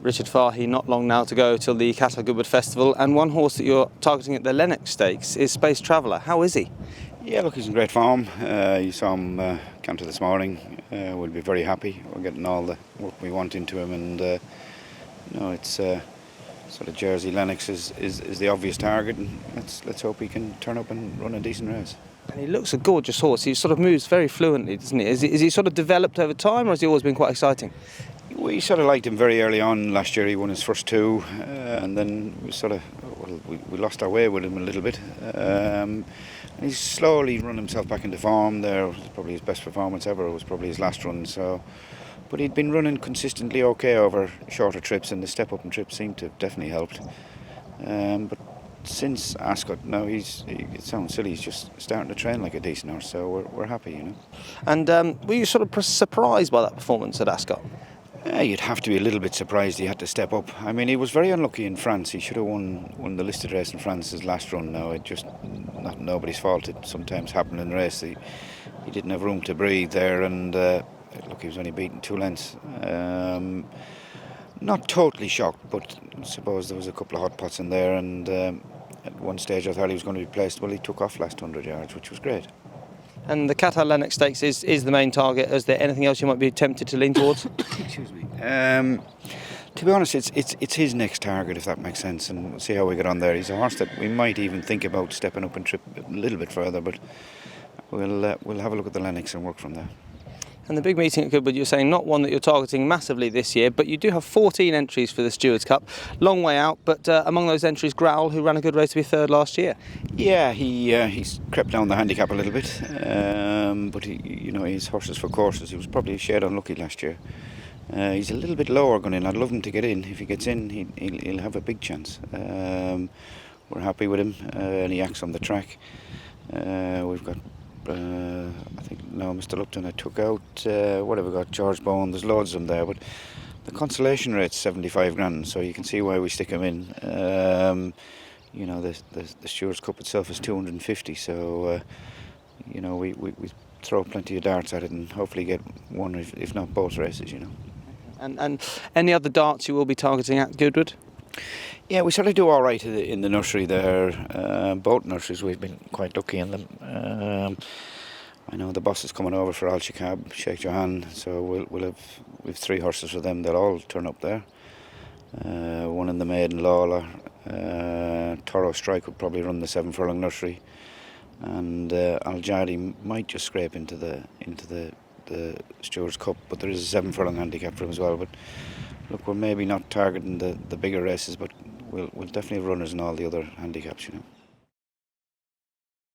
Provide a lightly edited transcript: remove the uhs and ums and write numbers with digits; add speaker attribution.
Speaker 1: Richard Fahey, not long now to go till the Cattle Goodwood Festival, and one horse that you're targeting at the Lennox Stakes is Space Traveller. How is he?
Speaker 2: Yeah, look, he's in great form. You saw him canter this morning. We'll be very happy. We're getting all the work we want into him, and it's sort of Jersey Lennox is the obvious target, and let's hope he can turn up and run a decent race.
Speaker 1: And he looks a gorgeous horse. He sort of moves very fluently, doesn't he? Is he sort of developed over time, or has he always been quite exciting?
Speaker 2: We sort of liked him very early on. Last year he won his first two, and then we lost our way with him a little bit. He's slowly run himself back into form there. It was probably his best performance ever. It was probably his last run. But he'd been running consistently okay over shorter trips, and the step up in trips seemed to have definitely helped. But since Ascot, now it sounds silly, he's just starting to train like a decent horse, so we're happy, you know.
Speaker 1: And were you sort of surprised by that performance at Ascot?
Speaker 2: You'd have to be a little bit surprised he had to step up. I mean, he was very unlucky in France. He should have won the listed race in France his last run. Now, it just not nobody's fault. It sometimes happened in the race. He didn't have room to breathe there, and look, he was only beaten 2 lengths. Not totally shocked, but I suppose there was a couple of hot pots in there, and at one stage I thought he was going to be placed. Well, he took off last 100 yards, which was great.
Speaker 1: And the Qatar Lennox Stakes is the main target. Is there anything else you might be tempted to lean towards?
Speaker 2: Excuse me. To be honest, it's his next target, if that makes sense, and we'll see how we get on there. He's a horse that we might even think about stepping up and trip a little bit further, but we'll have a look at the Lennox and work from there. And
Speaker 1: the big meeting at Goodwood, you're saying not one that you're targeting massively this year, but you do have 14 entries for the Stewards Cup. Long way out, but among those entries, GROWL, who ran a good race to be third last year.
Speaker 2: Yeah, he's crept down the handicap a little bit, but his horses for courses. He was probably a shade unlucky last year. He's a little bit lower going in. I'd love him to get in. If he gets in, he'll have a big chance. We're happy with him, and he acts on the track. We've got I think now Mr. Lupton I took out, what have we got, George Bowen, there's loads of them there, but the consolation rate's 75 grand, so you can see why we stick him in. The Stewards Cup itself is 250, so we throw plenty of darts at it and hopefully get one, if not both races, you know.
Speaker 1: And any other darts you will be targeting at Goodwood?
Speaker 2: Yeah, we certainly do all right in the nursery there. Both nurseries we've been quite lucky in them. I know the boss is coming over for ALJADY, Sheikh Johan, so we've 3 horses for them. They'll all turn up there. One in the Maiden Lawler. Toro Strike would probably run the 7 furlong nursery, and ALJADY might just scrape into the Stewards Cup, but there is a 7 furlong handicap for him as well. But look, we're maybe not targeting the bigger races, but we'll definitely have runners in all the other handicaps, you know.